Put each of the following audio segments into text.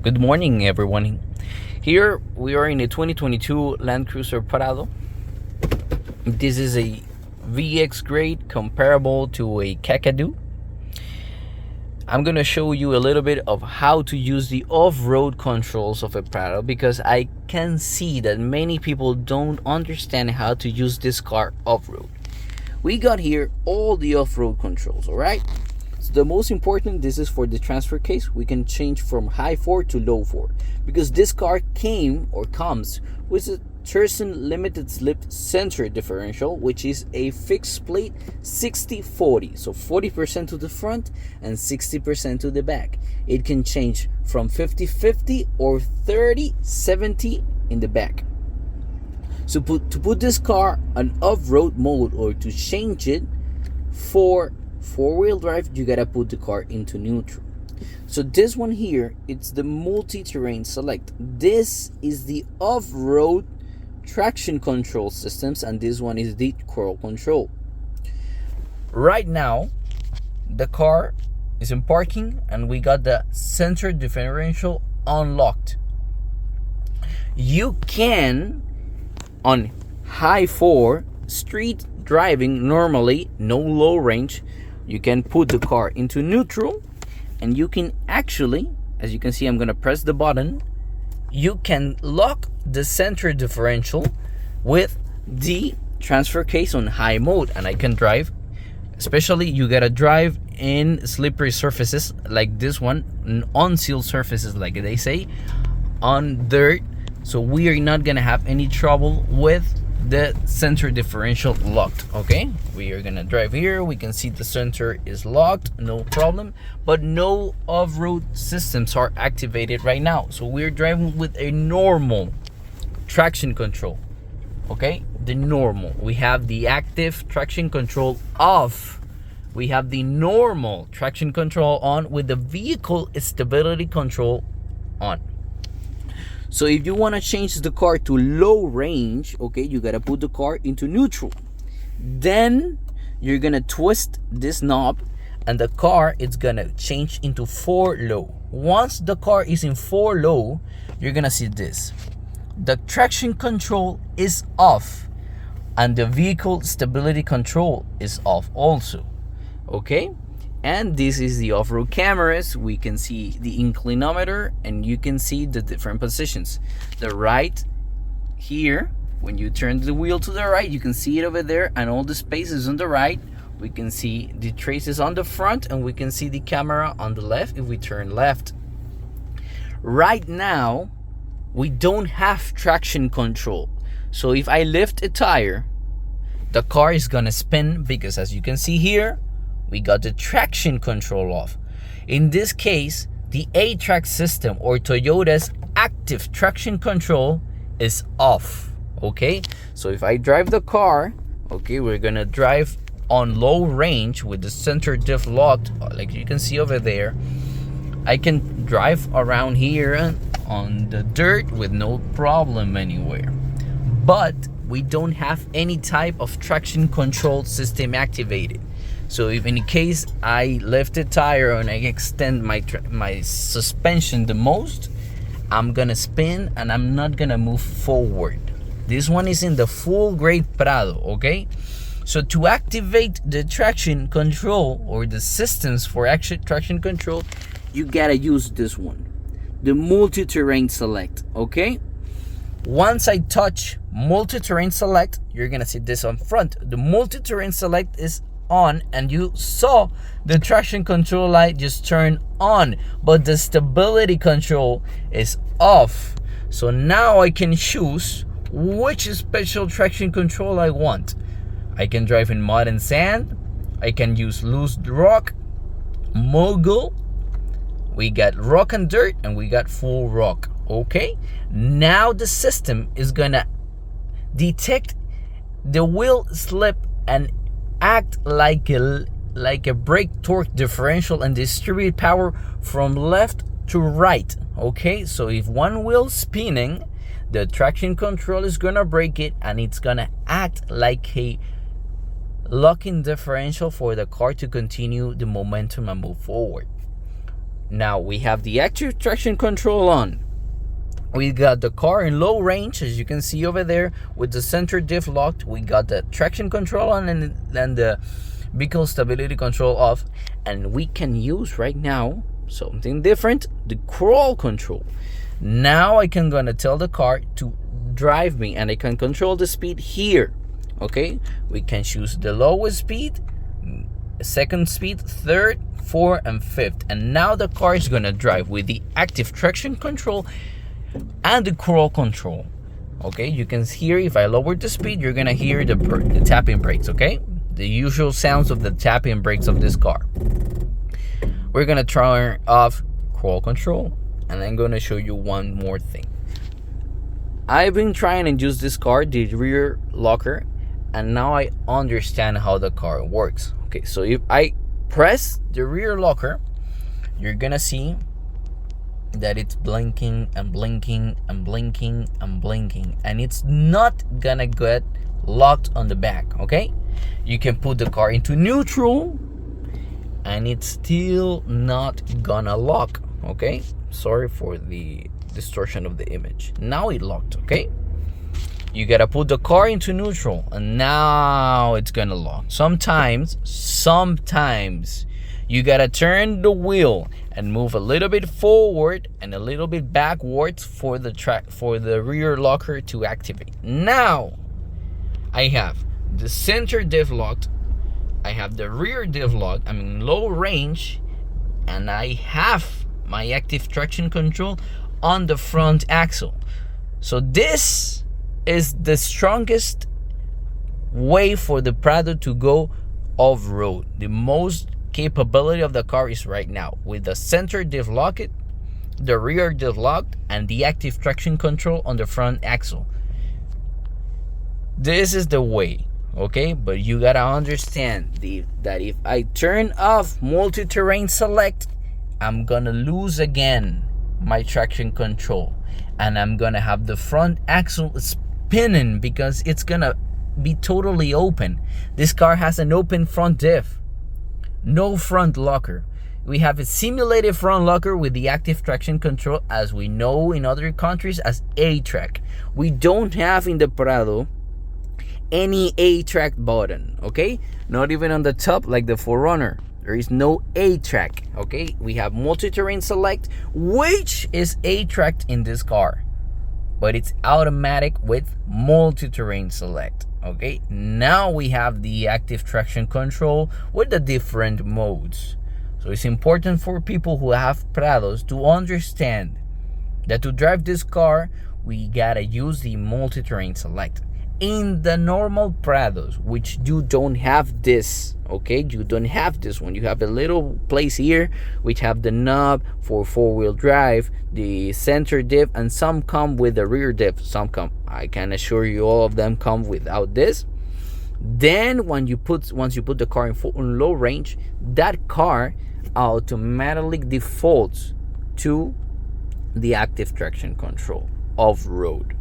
Good morning, everyone. Here we are in a 2022 Land Cruiser Prado. This is a VX Grade comparable to a Kakadu. I'm gonna show you a little bit of how to use the off-road controls of a Prado, because I can see that many people don't understand how to use this car off-road. We got here all the off-road controls, all right? So the most important, this is for the transfer case. We can change from high 4 to low 4 because this car comes with a Thurston limited slip center differential, which is a fixed split 60-40, so 40% to the front and 60% to the back. It can change from 50-50 or 30-70 in the back. So to put this car on off-road mode or to change it for four-wheel drive, you gotta put the car into neutral. So this one here, it's the MultiTerrainSelect. This is the off-road traction control systems, and this one is the cruise control. Right now the car is in parking and we got the center differential unlocked. You can, on high 4 street driving, normally no low range, you can put the car into neutral, and you can actually, as you can see, I'm gonna press the button, you can lock the center differential with the transfer case on high mode, and I can drive. Especially you gotta drive in slippery surfaces like this one, unsealed surfaces like they say, on dirt, so we are not gonna have any trouble with the center differential locked. Okay, we are gonna drive here, we can see the center is locked, no problem, but no off-road systems are activated right now, so we're driving with a normal traction control. Okay, the normal, we have the active traction control off, we have the normal traction control on with the vehicle stability control on. So if you want to change the car to low range, okay, you got to put the car into neutral. Then you're going to twist this knob and the car is going to change into 4 low. Once the car is in 4 low, you're going to see this. The traction control is off and the vehicle stability control is off also. Okay? And this is the off-road cameras. We can see the inclinometer and you can see the different positions. The right here, when you turn the wheel to the right, you can see it over there, and all the spaces on the right. We can see the traces on the front, and we can see the camera on the left if we turn left. Right now, we don't have traction control. So if I lift a tire, the car is gonna spin because, as you can see here, we got the traction control off. In this case, the A-TRAC system or Toyota's active traction control is off. Okay, so if I drive the car, okay, we're gonna drive on low range with the center diff locked, like you can see over there. I can drive around here on the dirt with no problem anywhere, but we don't have any type of traction control system activated. So if in case I lift a tire and I extend my suspension the most, I'm gonna spin and I'm not gonna move forward. This one is in the full grade Prado, okay? So to activate the traction control or the systems for traction control, you gotta use this one, the MultiTerrainSelect, okay? Once I touch MultiTerrainSelect, you're gonna see this on front. The MultiTerrainSelect is on, and you saw the traction control light just turn on, but the stability control is off. So now I can choose which special traction control I want. I can drive in mud and sand, I can use loose rock, mogul, we got rock and dirt, and we got full rock. Okay, now the system is gonna detect the wheel slip and act like a brake torque differential and distribute power from left to right. Okay, so if one wheel's spinning, the traction control is gonna brake it and it's gonna act like a locking differential for the car to continue the momentum and move forward. Now we have the active traction control on. We got the car in low range, as you can see over there, with the center diff locked. We got the traction control on and the vehicle stability control off. And we can use right now something different, the crawl control. Now I can gonna tell the car to drive me, and I can control the speed here. Okay, we can choose the lowest speed, second speed, third, fourth, and fifth. And now the car is gonna drive with the active traction control and the crawl control. Okay, you can hear, if I lower the speed, you're gonna hear the tapping brakes. Okay, the usual sounds of the tapping brakes of this car. We're gonna turn off crawl control, and I'm gonna show you one more thing. I've been trying to use this car, the rear locker, and now I understand how the car works. Okay, so if I press the rear locker, you're gonna see that it's blinking and blinking and blinking and blinking, and it's not gonna get locked on the back. Okay, you can put the car into neutral and it's still not gonna lock. Okay, sorry for the distortion of the image. Now it locked. Okay, you gotta put the car into neutral and now it's gonna lock. Sometimes you gotta turn the wheel and move a little bit forward and a little bit backwards for the rear locker to activate. Now I have the center diff locked, I have the rear diff locked, I'm in low range, and I have my active traction control on the front axle. So this is the strongest way for the Prado to go off-road. The most capability of the car is right now with the center diff locked, the rear diff locked, and the active traction control on the front axle. This is the way, okay? But you gotta understand that if I turn off MultiTerrainSelect, I'm gonna lose again my traction control, and I'm gonna have the front axle spinning because it's gonna be totally open. This car has an open front diff, no front locker. We have a simulated front locker with the active traction control, as we know in other countries as A-TRAC. We don't have in the Prado any A-TRAC button, okay? Not even on the top like the 4Runner. There is no A-TRAC, okay? We have MultiTerrainSelect, which is A-TRAC in this car, but it's automatic with MultiTerrainSelect. Okay, now we have the active traction control with the different modes. So it's important for people who have Prados to understand that to drive this car, we gotta use the MultiTerrainSelect. In the normal Prados, which you don't have this, okay? You don't have this one. You have a little place here which have the knob for four-wheel drive, the center diff, and some come with the rear diff. Some come, I can assure you, all of them come without this. Then once you put the car in low range, that car automatically defaults to the active traction control off-road.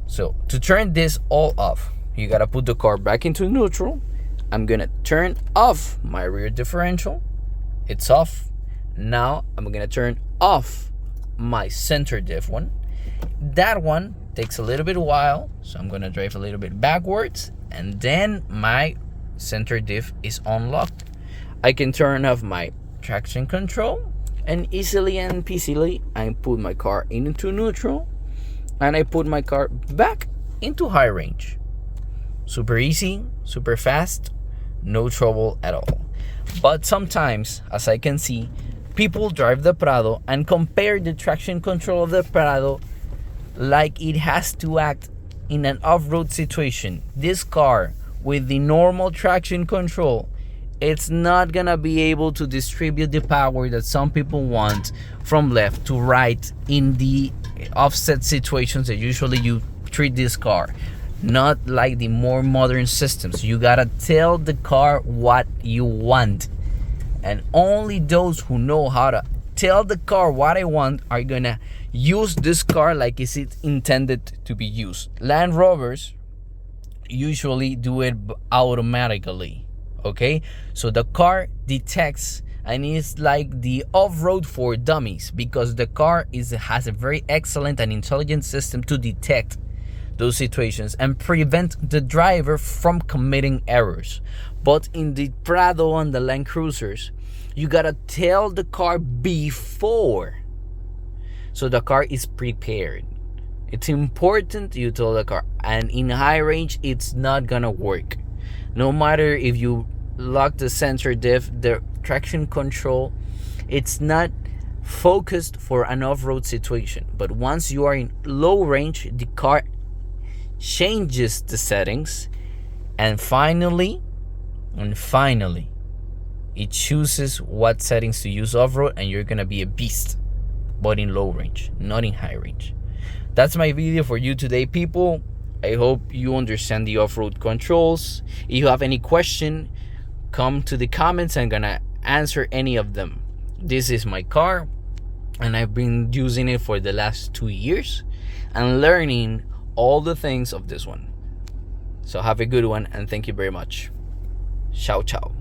So to turn this all off, you gotta put the car back into neutral. I'm gonna turn off my rear differential. It's off. Now I'm gonna turn off my center diff one. That one takes a little bit while, so I'm gonna drive a little bit backwards, and then my center diff is unlocked. I can turn off my traction control, and easily and peacefully I put my car into neutral, and I put my car back into high range. Super easy, super fast, no trouble at all. But sometimes, as I can see, people drive the Prado and compare the traction control of the Prado like it has to act in an off-road situation. This car with the normal traction control, it's not gonna be able to distribute the power that some people want from left to right in the offset situations that usually you treat this car. Not like the more modern systems. You gotta tell the car what you want, and only those who know how to tell the car what I want are gonna use this car like it's intended to be used. Land Rovers usually do it automatically, okay? So the car detects and it's like the off-road for dummies, because the car has a very excellent and intelligent system to detect those situations and prevent the driver from committing errors. But in the Prado and the Land Cruisers, you gotta tell the car before, so the car is prepared. It's important you tell the car, and in high range it's not gonna work. No matter if you lock the sensor diff, the traction control, it's not focused for an off-road situation. But once you are in low range, the car changes the settings, and finally it chooses what settings to use off-road, and you're gonna be a beast, but in low range, not in high range. That's my video for you today, people. I hope you understand the off-road controls. If you have any question, come to the comments. I'm gonna answer any of them. This is my car, and I've been using it for the last 2 years and learning all the things of this one. So have a good one, and thank you very much. Ciao, ciao.